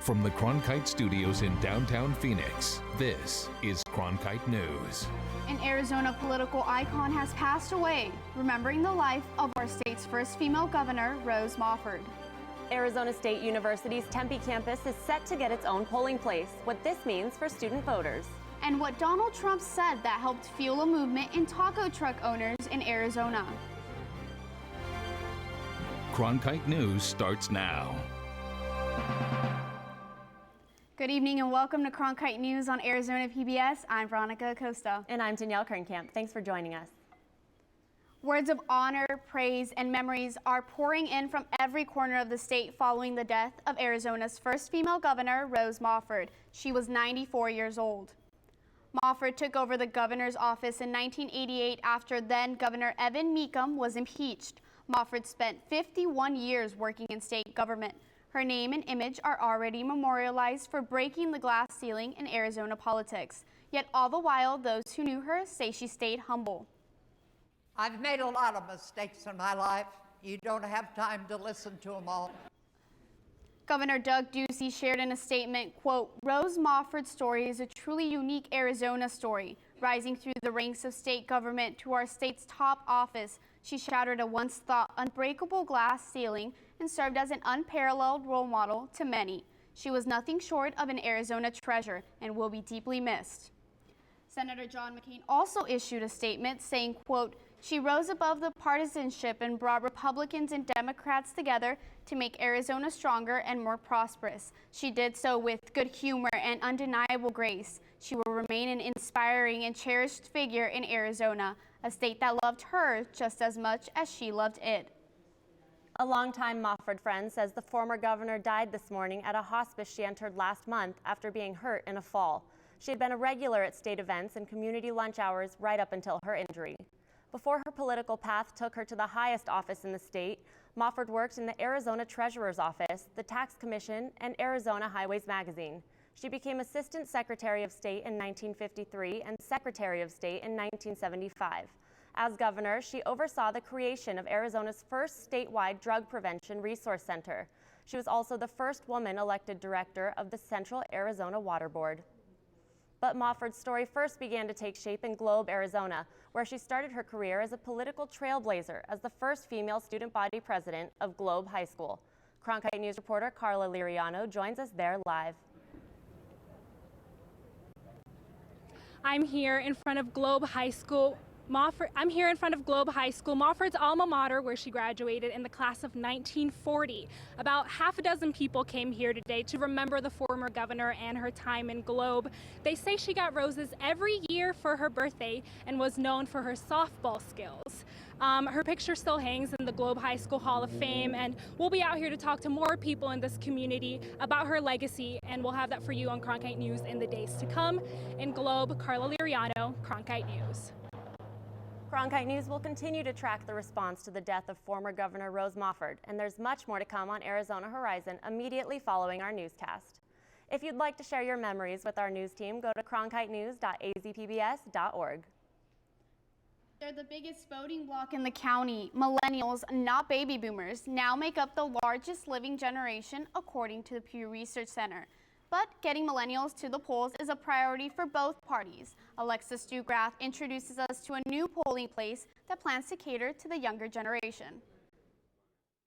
From the Cronkite Studios in downtown Phoenix, this is Cronkite News. An Arizona political icon has passed away, remembering the life of our state's first female governor, Rose Mofford. Arizona State University's Tempe campus is set to get its own polling place, what this means for student voters. And what Donald Trump said that helped fuel a movement in taco truck owners in Arizona. Cronkite News starts now. Good evening and welcome to Cronkite News on Arizona PBS. I'm Veronica Acosta. And I'm Danielle Kernkamp. Thanks for joining us. Words of honor, praise, and memories are pouring in from every corner of the state following the death of Arizona's first female governor, Rose Mofford. She was 94 years old. Mofford took over the governor's office in 1988 after then Governor Evan Mecham was impeached. Mofford spent 51 years working in state government. Her name and image are already memorialized for breaking the glass ceiling in Arizona politics. Yet all the while, those who knew her say she stayed humble. I've made a lot of mistakes in my life. You don't have time to listen to them all. Governor Doug Ducey shared in a statement, quote, Rose Mofford's story is a truly unique Arizona story. Rising through the ranks of state government to our state's top office, she shattered a once thought unbreakable glass ceiling and served as an unparalleled role model to many. She was nothing short of an Arizona treasure and will be deeply missed. Senator John McCain also issued a statement saying, quote, she rose above the partisanship and brought Republicans and Democrats together to make Arizona stronger and more prosperous. She did so with good humor and undeniable grace. She will remain an inspiring and cherished figure in Arizona, a state that loved her just as much as she loved it. A longtime Mofford friend says the former governor died this morning at a hospice she entered last month after being hurt in a fall. She had been a regular at state events and community lunch hours right up until her injury. Before her political path took her to the highest office in the state, Mofford worked in the Arizona Treasurer's Office, the Tax Commission, and Arizona Highways Magazine. She became Assistant Secretary of State in 1953 and Secretary of State in 1975. As governor, she oversaw the creation of Arizona's first statewide drug prevention resource center. She was also the first woman elected director of the Central Arizona Water Board. But Mofford's story first began to take shape in Globe, Arizona, where she started her career as a political trailblazer as the first female student body president of Globe High School. Cronkite News reporter Carla Liriano joins us there live. I'm here in front of Globe High School. Mofford's alma mater, where she graduated in the class of 1940. About half a dozen people came here today to remember the former governor and her time in Globe. They say she got roses every year for her birthday and was known for her softball skills. Her picture still hangs in the Globe High School Hall of Fame, and we'll be out here to talk to more people in this community about her legacy, and we'll have that for you on Cronkite News in the days to come. In Globe, Carla Liriano, Cronkite News. Cronkite News will continue to track the response to the death of former Governor Rose Mofford, and there's much more to come on Arizona Horizon immediately following our newscast. If you'd like to share your memories with our news team, go to cronkitenews.azpbs.org. They're the biggest voting bloc in the county. Millennials, not baby boomers, now make up the largest living generation according to the Pew Research Center. But getting millennials to the polls is a priority for both parties. Alexis Dugrath introduces us to a new polling place that plans to cater to the younger generation.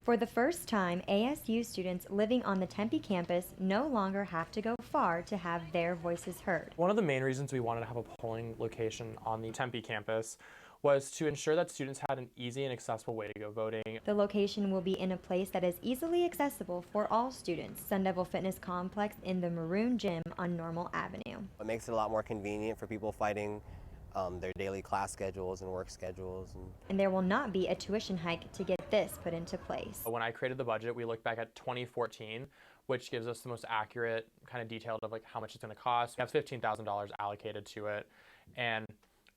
For the first time, ASU students living on the Tempe campus no longer have to go far to have their voices heard. One of the main reasons we wanted to have a polling location on the Tempe campus was to ensure that students had an easy and accessible way to go voting. The location will be in a place that is easily accessible for all students, Sun Devil Fitness Complex in the Maroon Gym on Normal Avenue. It makes it a lot more convenient for people fighting their daily class schedules and work schedules. And there will not be a tuition hike to get this put into place. When I created the budget, we looked back at 2014, which gives us the most accurate kind of detailed of like how much it's going to cost. We have $15,000 allocated to it, and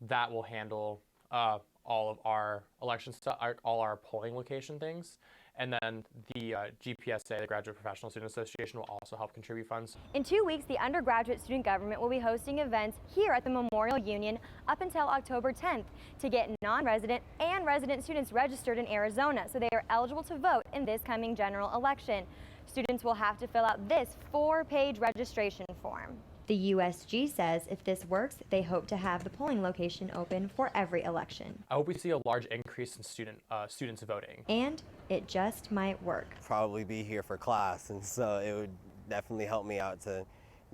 that will handle all of our election stuff, all our polling location things. And then the GPSA, the Graduate Professional Student Association, will also help contribute funds. In 2 weeks, the undergraduate student government will be hosting events here at the Memorial Union up until October 10th to get non-resident and resident students registered in Arizona so they are eligible to vote in this coming general election. Students will have to fill out this 4-page registration form. The USG says if this works, they hope to have the polling location open for every election. I hope we see a large increase in students voting. And it just might work. Probably be here for class, and so it would definitely help me out to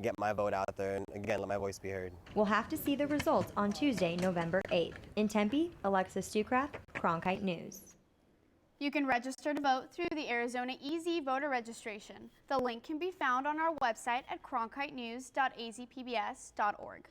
get my vote out there and, again, let my voice be heard. We'll have to see the results on Tuesday, November 8th. In Tempe, Alexis Stucraft, Cronkite News. You can register to vote through the Arizona Easy Voter Registration. The link can be found on our website at cronkitenews.azpbs.org.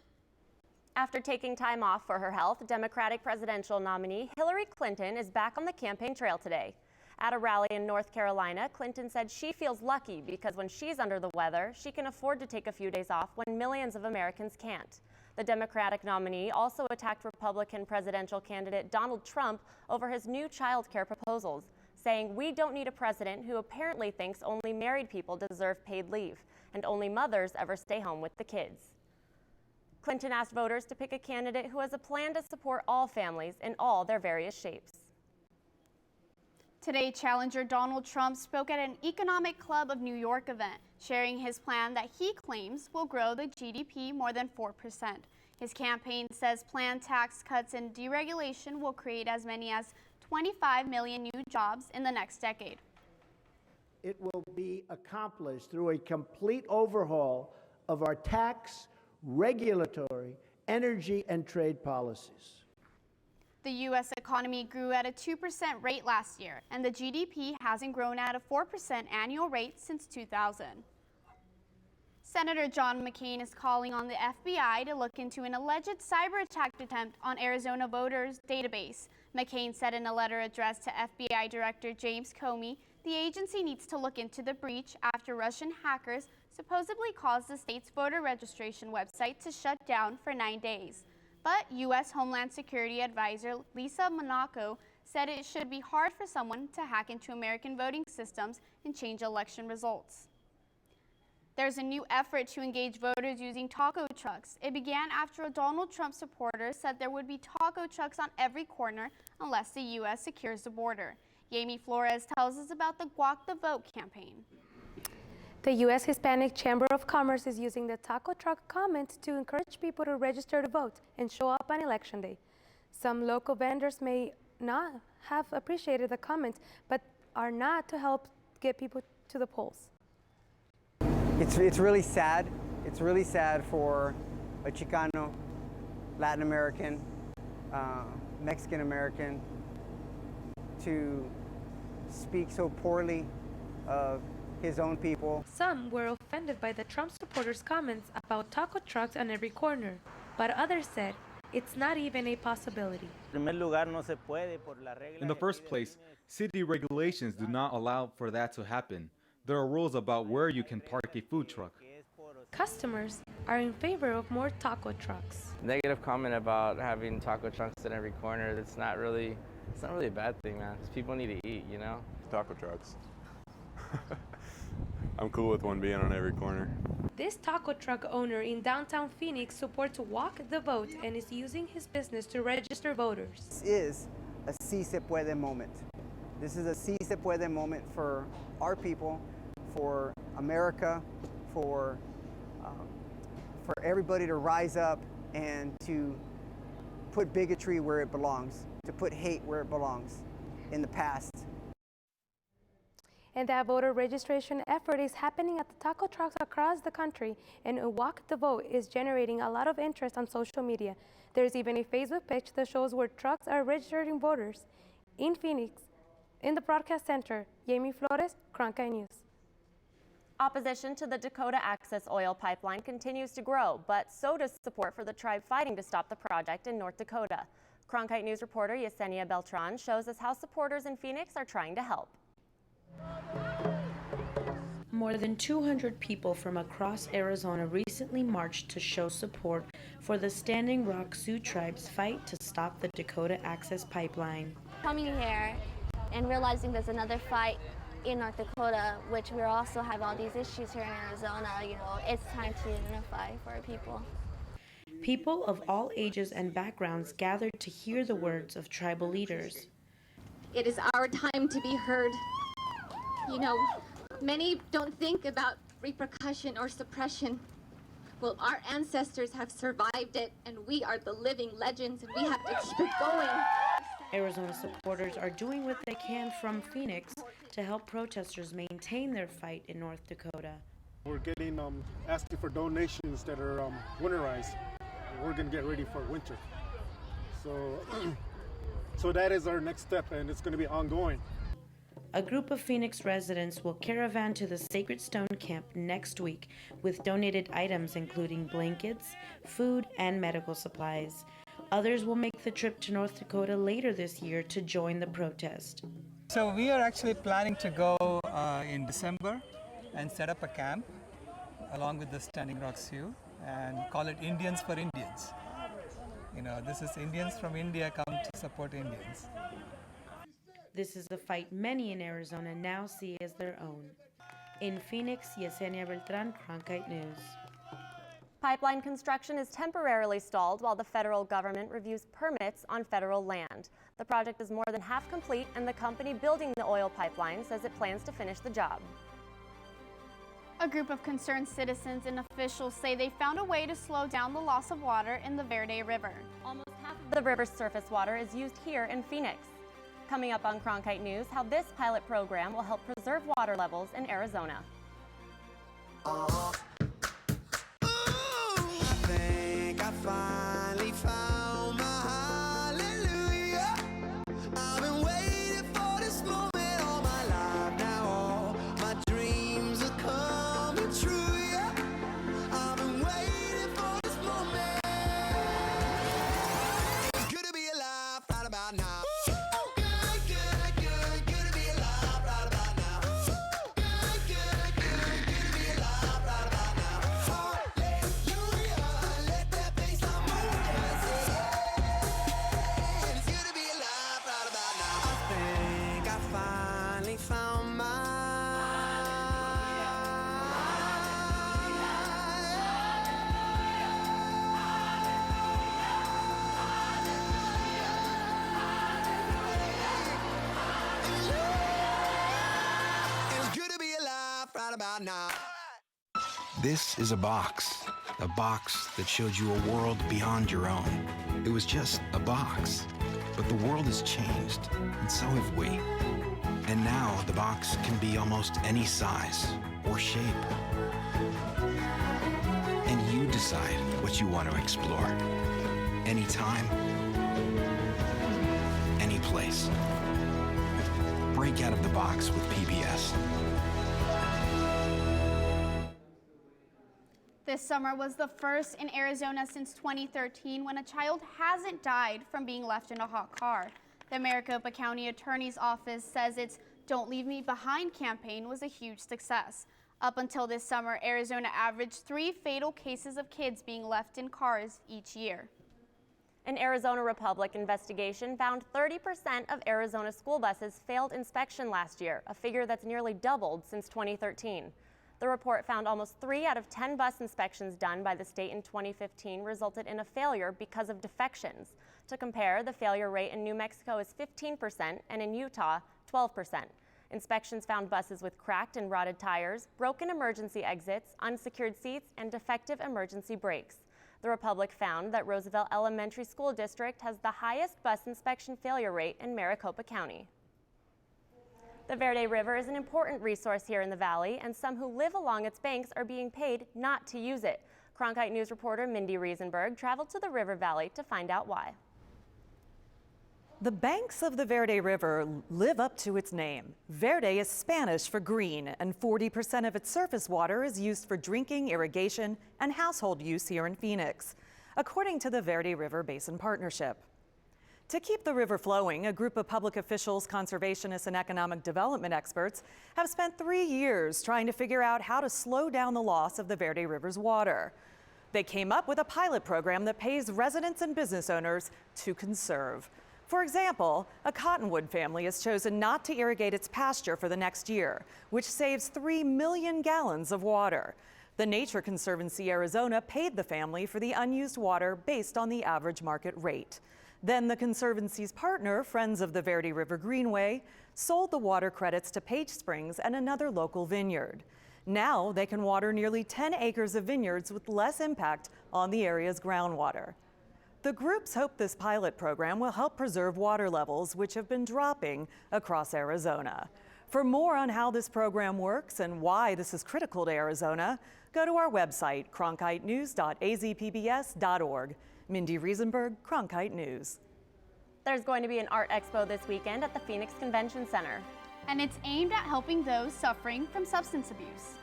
After taking time off for her health, Democratic presidential nominee Hillary Clinton is back on the campaign trail today. At a rally in North Carolina, Clinton said she feels lucky because when she's under the weather, she can afford to take a few days off when millions of Americans can't. The Democratic nominee also attacked Republican presidential candidate Donald Trump over his new child care proposals, saying we don't need a president who apparently thinks only married people deserve paid leave and only mothers ever stay home with the kids. Clinton asked voters to pick a candidate who has a plan to support all families in all their various shapes. Today, challenger Donald Trump spoke at an Economic Club of New York event, sharing his plan that he claims will grow the GDP more than 4%. His campaign says planned tax cuts and deregulation will create as many as 25 million new jobs in the next decade. It will be accomplished through a complete overhaul of our tax, regulatory, energy, and trade policies. The U.S. economy grew at a 2% rate last year, and the GDP hasn't grown at a 4% annual rate since 2000. Senator John McCain is calling on the FBI to look into an alleged cyber attack attempt on Arizona voters' database. McCain said in a letter addressed to FBI Director James Comey, the agency needs to look into the breach after Russian hackers supposedly caused the state's voter registration website to shut down for 9 days. But U.S. Homeland Security Advisor Lisa Monaco said it should be hard for someone to hack into American voting systems and change election results. There's a new effort to engage voters using taco trucks. It began after a Donald Trump supporter said there would be taco trucks on every corner unless the U.S. secures the border. Jamie Flores tells us about the Guac the Vote campaign. The U.S. Hispanic Chamber of Commerce is using the taco truck comment to encourage people to register to vote and show up on Election Day. Some local vendors may not have appreciated the comment, but are not to help get people to the polls. It's really sad. It's really sad for a Chicano, Latin American, Mexican American to speak so poorly of his own people. Some were offended by the Trump supporters' comments about taco trucks on every corner, but others said it's not even a possibility. In the first place, city regulations do not allow for that to happen. There are rules about where you can park a food truck. Customers are in favor of more taco trucks. Negative comment about having taco trucks in every corner, it's not really a bad thing, man. People need to eat, you know? Taco trucks. I'm cool with one being on every corner. This taco truck owner in downtown Phoenix supports Walk the Vote and is using his business to register voters. This is a Si Se Puede moment. This is a Si Se Puede moment for our people, for America, for everybody to rise up and to put bigotry where it belongs, to put hate where it belongs in the past. And that voter registration effort is happening at the taco trucks across the country, and Walk the Vote is generating a lot of interest on social media. There's even a Facebook page that shows where trucks are registering voters. In Phoenix, in the broadcast center, Jamie Flores, Cronkite News. Opposition to the Dakota Access Oil Pipeline continues to grow, but so does support for the tribe fighting to stop the project in North Dakota. Cronkite News reporter Yesenia Beltran shows us how supporters in Phoenix are trying to help. More than 200 people from across Arizona recently marched to show support for the Standing Rock Sioux Tribe's fight to stop the Dakota Access Pipeline. Coming here and realizing there's another fight in North Dakota, which we also have all these issues here in Arizona, you know, it's time to unify for our people. People of all ages and backgrounds gathered to hear the words of tribal leaders. It is our time to be heard. You know, Many don't think about repercussion or suppression. Well, our ancestors have survived it, and we are the living legends, and we have to keep it going. Arizona supporters are doing what they can from Phoenix to help protesters maintain their fight in North Dakota. We're getting asking for donations that are winterized. We're going to get ready for winter. So that is our next step, and it's going to be ongoing. A group of Phoenix residents will caravan to the Sacred Stone Camp next week with donated items including blankets, food, and medical supplies. Others will make the trip to North Dakota later this year to join the protest. So we are actually planning to go in December and set up a camp along with the Standing Rock Sioux and call it Indians for Indians. You know, this is Indians from India come to support Indians. This is a fight many in Arizona now see as their own. In Phoenix, Yesenia Beltran, Cronkite News. Pipeline construction is temporarily stalled while the federal government reviews permits on federal land. The project is more than half complete, and the company building the oil pipeline says it plans to finish the job. A group of concerned citizens and officials say they found a way to slow down the loss of water in the Verde River. Almost half of the river's surface water is used here in Phoenix. Coming up on Cronkite News, how this pilot program will help preserve water levels in Arizona. I think I finally found my hallelujah. I've been waiting for this moment all my life. Now all my dreams are coming true. Yeah, I've been waiting for this moment. It's good to be alive right about now. This is a box that showed you a world beyond your own. It was just a box, but the world has changed, and so have we. And now the box can be almost any size or shape. And you decide what you want to explore. Anytime, any place. Break out of the box with PBS. This summer was the first in Arizona since 2013 when a child hasn't died from being left in a hot car. The Maricopa County Attorney's Office says its Don't Leave Me Behind campaign was a huge success. Up until this summer, Arizona averaged 3 fatal cases of kids being left in cars each year. An Arizona Republic investigation found 30% of Arizona school buses failed inspection last year, a figure that's nearly doubled since 2013. The report found almost 3 out of 10 bus inspections done by the state in 2015 resulted in a failure because of defections. To compare, the failure rate in New Mexico is 15% and in Utah, 12%. Inspections found buses with cracked and rotted tires, broken emergency exits, unsecured seats, and defective emergency brakes. The Republic found that Roosevelt Elementary School District has the highest bus inspection failure rate in Maricopa County. The Verde River is an important resource here in the valley, and some who live along its banks are being paid not to use it. Cronkite News reporter Mindy Riesenberg traveled to the River Valley to find out why. The banks of the Verde River live up to its name. Verde is Spanish for green, and 40% of its surface water is used for drinking, irrigation, and household use here in Phoenix, according to the Verde River Basin Partnership. To keep the river flowing, a group of public officials, conservationists, and economic development experts have spent 3 years trying to figure out how to slow down the loss of the Verde River's water. They came up with a pilot program that pays residents and business owners to conserve. For example, a Cottonwood family has chosen not to irrigate its pasture for the next year, which saves 3 million gallons of water. The Nature Conservancy Arizona paid the family for the unused water based on the average market rate. Then the Conservancy's partner, Friends of the Verde River Greenway, sold the water credits to Page Springs and another local vineyard. Now they can water nearly 10 acres of vineyards with less impact on the area's groundwater. The groups hope this pilot program will help preserve water levels, which have been dropping across Arizona. For more on how this program works and why this is critical to Arizona, go to our website, cronkitenews.azpbs.org. Mindy Riesenberg, Cronkite News. There's going to be an art expo this weekend at the Phoenix Convention Center. And it's aimed at helping those suffering from substance abuse.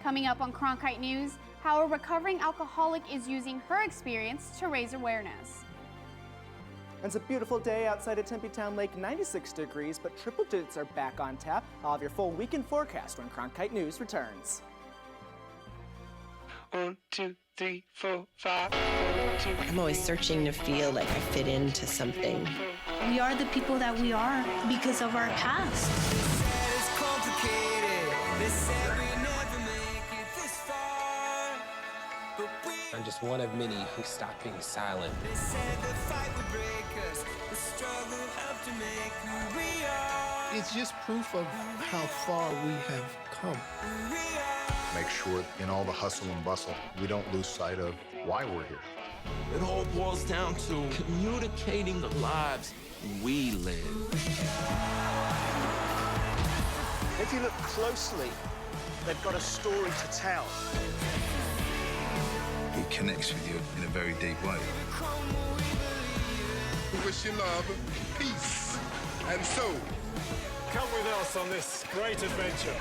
Coming up on Cronkite News, how a recovering alcoholic is using her experience to raise awareness. It's a beautiful day outside of Tempe Town Lake, 96 degrees, but triple digits are back on tap. I'll have your full weekend forecast when Cronkite News returns. 1, 2, 3, 4, 5, 4, 2. I'm always searching to feel like I fit into something. We are the people that we are because of our past. I'm just one of many who stopped being silent. It's just proof of how far we have come. Make sure in all the hustle and bustle, we don't lose sight of why we're here. It all boils down to communicating the lives we live. If you look closely, they've got a story to tell. It connects with you in a very deep way. We wish you love, peace, and soul. Come with us on this great adventure.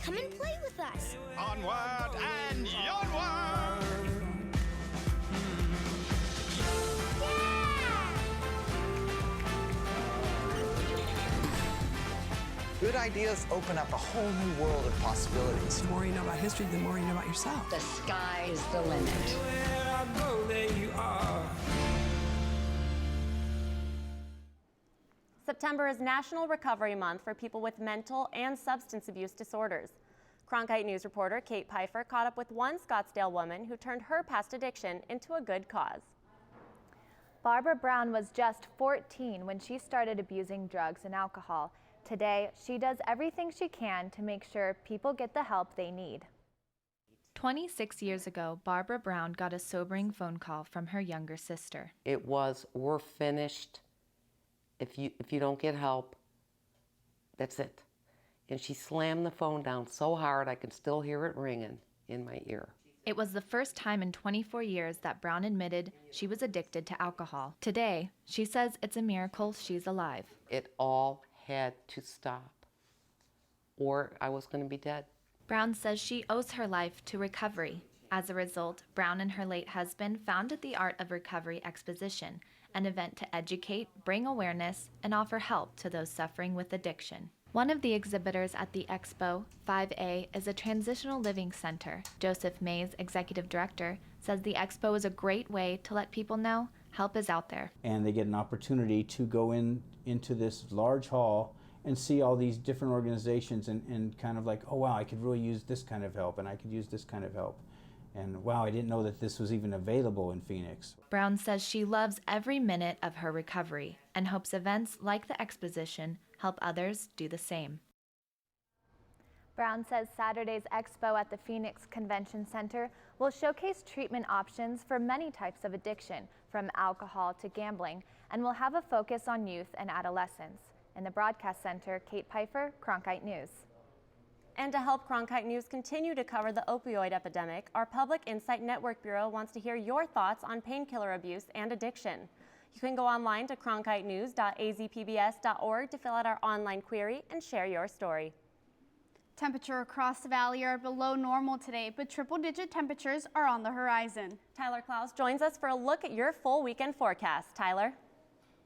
Come and play with us. Onward and onward! Good ideas open up a whole new world of possibilities. The more you know about history, the more you know about yourself. The sky is the limit. Where I go, there you are. September is National Recovery Month for people with mental and substance abuse disorders. Cronkite News reporter Kate Pfeiffer caught up with one Scottsdale woman who turned her past addiction into a good cause. Barbara Brown was just 14 when she started abusing drugs and alcohol. Today, she does everything she can to make sure people get the help they need. 26 years ago, Barbara Brown got a sobering phone call from her younger sister. It was, we're finished. If you don't get help, that's it. And she slammed the phone down so hard I can still hear it ringing in my ear. It was the first time in 24 years that Brown admitted she was addicted to alcohol. Today, she says it's a miracle she's alive. It all had to stop, or I was going to be dead. Brown says she owes her life to recovery. As a result, Brown and her late husband founded the Art of Recovery Exposition, an event to educate, bring awareness, and offer help to those suffering with addiction. One of the exhibitors at the expo, 5A, is a transitional living center. Joseph Mays, executive director, says the expo is a great way to let people know help is out there. And they get an opportunity to go into this large hall and see all these different organizations and kind of like, oh wow, I could really use this kind of help and I could use this kind of help. And wow, I didn't know that this was even available in Phoenix. Brown says she loves every minute of her recovery and hopes events like the exposition help others do the same. Brown says Saturday's expo at the Phoenix Convention Center will showcase treatment options for many types of addiction, from alcohol to gambling, and will have a focus on youth and adolescents. In the broadcast center, Kate Pfeiffer, Cronkite News. And to help Cronkite News continue to cover the opioid epidemic, our Public Insight Network Bureau wants to hear your thoughts on painkiller abuse and addiction. You can go online to cronkitenews.azpbs.org to fill out our online query and share your story. Temperature across the valley are below normal today, but triple-digit temperatures are on the horizon. Tyler Klaus joins us for a look at your full weekend forecast. Tyler?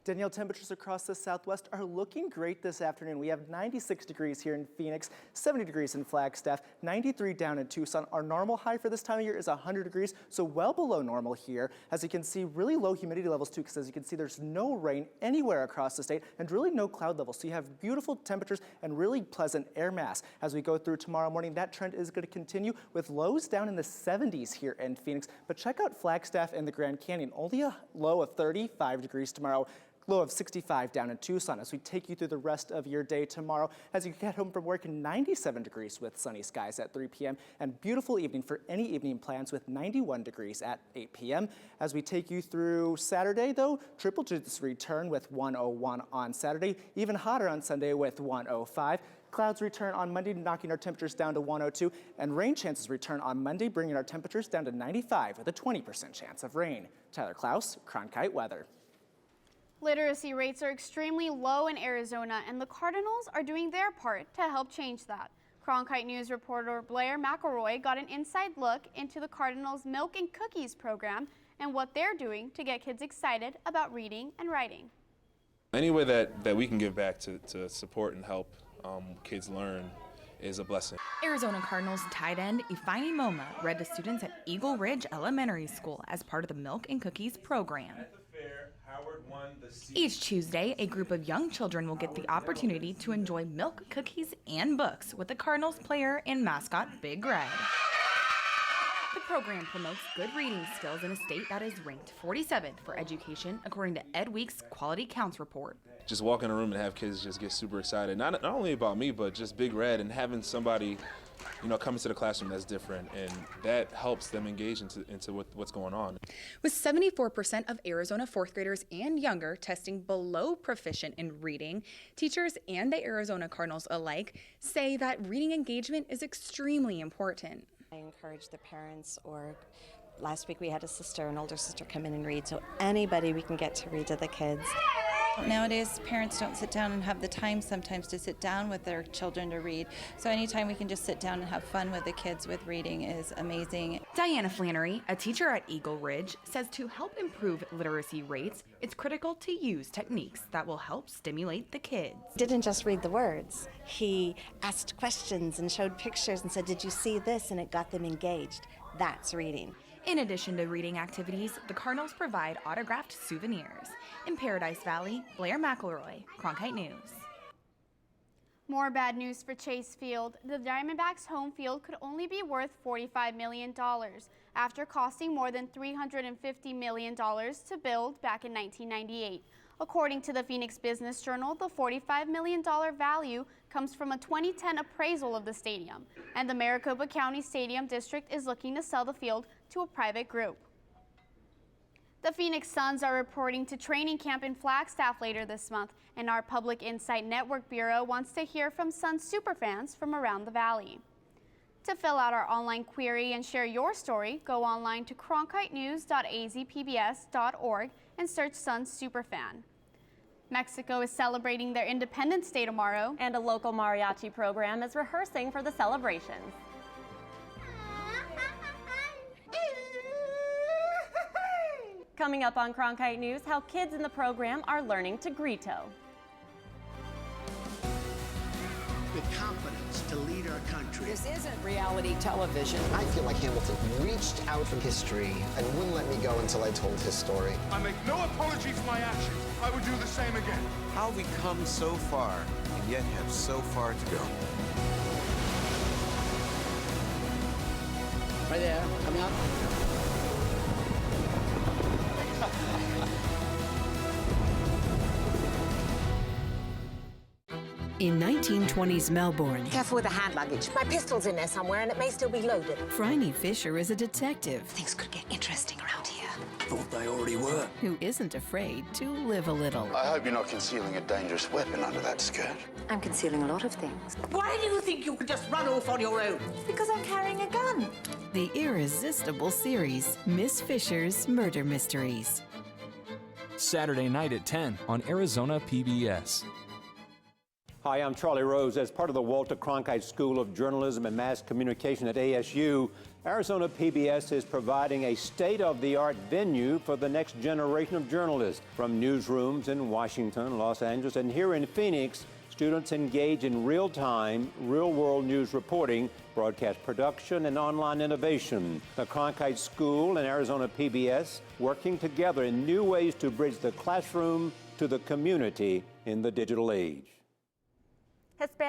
Danielle, temperatures across the southwest are looking great this afternoon. We have 96 degrees here in Phoenix, 70 degrees in Flagstaff, 93 down in Tucson. Our normal high for this time of year is 100 degrees, so well below normal here. As you can see, really low humidity levels too, because as you can see, there's no rain anywhere across the state and really no cloud levels. So you have beautiful temperatures and really pleasant air mass. As we go through tomorrow morning, that trend is going to continue with lows down in the 70s here in Phoenix. But check out Flagstaff and the Grand Canyon, only a low of 35 degrees tomorrow. Low of 65 down in Tucson. As we take you through the rest of your day tomorrow, as you get home from work, 97 degrees with sunny skies at 3 p.m. and beautiful evening for any evening plans with 91 degrees at 8 p.m. As we take you through Saturday, though, triple digits return with 101 on Saturday, even hotter on Sunday with 105. Clouds return on Monday, knocking our temperatures down to 102, and rain chances return on Monday, bringing our temperatures down to 95 with a 20% chance of rain. Tyler Klaus, Cronkite Weather. Literacy rates are extremely low in Arizona, and the Cardinals are doing their part to help change that. Cronkite News reporter Blair McElroy got an inside look into the Cardinals' Milk and Cookies program and what they're doing to get kids excited about reading and writing. Any way that we can give back to support and help kids learn is a blessing. Arizona Cardinals tight end Ifeanyi Moma read to students at Eagle Ridge Elementary School as part of the Milk and Cookies program. Each Tuesday, a group of young children will get the opportunity to enjoy milk, cookies, and books with the Cardinals player and mascot Big Red. The program promotes good reading skills in a state that is ranked 47th for education, according to Ed Week's Quality Counts report. Just walk in a room and have kids just get super excited, not only about me, but just Big Red and having somebody, come into the classroom that's different, and that helps them engage into what's going on. With 74% of Arizona fourth graders and younger testing below proficient in reading, teachers and the Arizona Cardinals alike say that reading engagement is extremely important. I encourage the parents, or last week we had an older sister come in and read, so anybody we can get to read to the kids. Nowadays, parents don't sit down and have the time sometimes to sit down with their children to read. So anytime we can just sit down and have fun with the kids with reading is amazing. Diana Flannery, a teacher at Eagle Ridge, says to help improve literacy rates, it's critical to use techniques that will help stimulate the kids. Didn't just read the words. He asked questions and showed pictures and said, "Did you see this?" And it got them engaged. That's reading. In addition to reading activities, the Cardinals provide autographed souvenirs. In Paradise Valley, Blair McElroy, Cronkite News. More bad news for Chase Field. The Diamondbacks' home field could only be worth $45 million after costing more than $350 million to build back in 1998. According to the Phoenix Business Journal, the $45 million value comes from a 2010 appraisal of the stadium, and the Maricopa County Stadium District is looking to sell the field to a private group. The Phoenix Suns are reporting to training camp in Flagstaff later this month, and our Public Insight Network Bureau wants to hear from Suns superfans from around the valley. To fill out our online query and share your story, go online to cronkitenews.azpbs.org and search Suns Superfan. Mexico is celebrating their Independence Day tomorrow, and a local mariachi program is rehearsing for the celebrations. Coming up on Cronkite News, how kids in the program are learning to grito. The confidence to lead our country. This isn't reality television. I feel like Hamilton reached out from history and wouldn't let me go until I told his story. I make no apology for my actions. I would do the same again. How have we come so far and yet have so far to go? Right there, coming up. In 1920s Melbourne, careful with the hand luggage. My pistol's in there somewhere and it may still be loaded. Phryne Fisher is a detective. Things could get interesting around here. Thought they already were. Who isn't afraid to live a little. I hope you're not concealing a dangerous weapon under that skirt. I'm concealing a lot of things. Why do you think you could just run off on your own? Because I'm carrying a gun. The irresistible series, Miss Fisher's Murder Mysteries. Saturday night at 10 on Arizona PBS. Hi, I'm Charlie Rose. As part of the Walter Cronkite School of Journalism and Mass Communication at ASU, Arizona PBS is providing a state-of-the-art venue for the next generation of journalists. From newsrooms in Washington, Los Angeles, and here in Phoenix, students engage in real-time, real-world news reporting, broadcast production, and online innovation. The Cronkite School and Arizona PBS working together in new ways to bridge the classroom to the community in the digital age.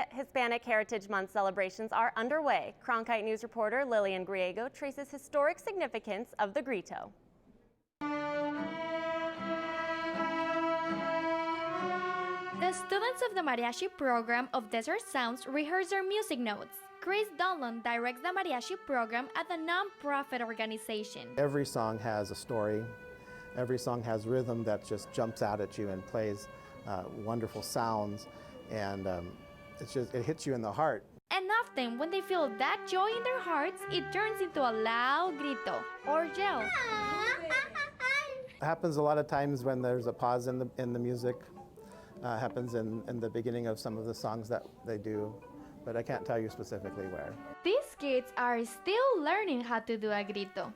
Hispanic Heritage Month celebrations are underway. Cronkite News reporter Lillian Griego traces historic significance of the grito. The students of the mariachi program of Desert Sounds rehearse their music notes. Chris Donlon directs the mariachi program at the non-profit organization. Every song has a story. Every song has rhythm that just jumps out at you and plays wonderful sounds, and it hits you in the heart. And often, when they feel that joy in their hearts, it turns into a loud grito or yell. It happens a lot of times when there's a pause in the music. Happens in the beginning of some of the songs that they do, but I can't tell you specifically where. These kids are still learning how to do a grito.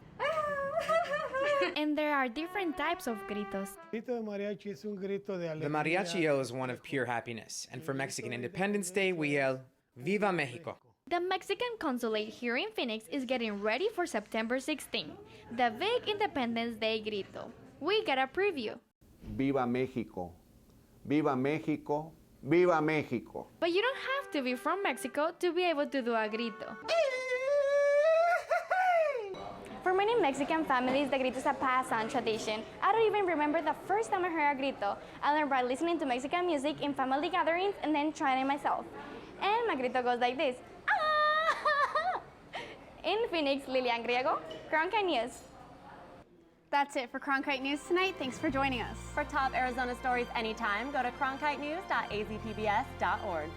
And there are different types of gritos. The mariachi yell is one of pure happiness, and for Mexican Independence Day, we yell, Viva Mexico! The Mexican consulate here in Phoenix is getting ready for September 16, the big Independence Day grito. We got a preview. Viva Mexico! Viva Mexico! Viva Mexico! But you don't have to be from Mexico to be able to do a grito. For many Mexican families, the grito is a passed-on tradition. I don't even remember the first time I heard a grito. I learned by listening to Mexican music in family gatherings and then trying it myself. And my grito goes like this. Ah! In Phoenix, Lilian Griego, Cronkite News. That's it for Cronkite News tonight. Thanks for joining us. For top Arizona stories anytime, go to cronkitenews.azpbs.org.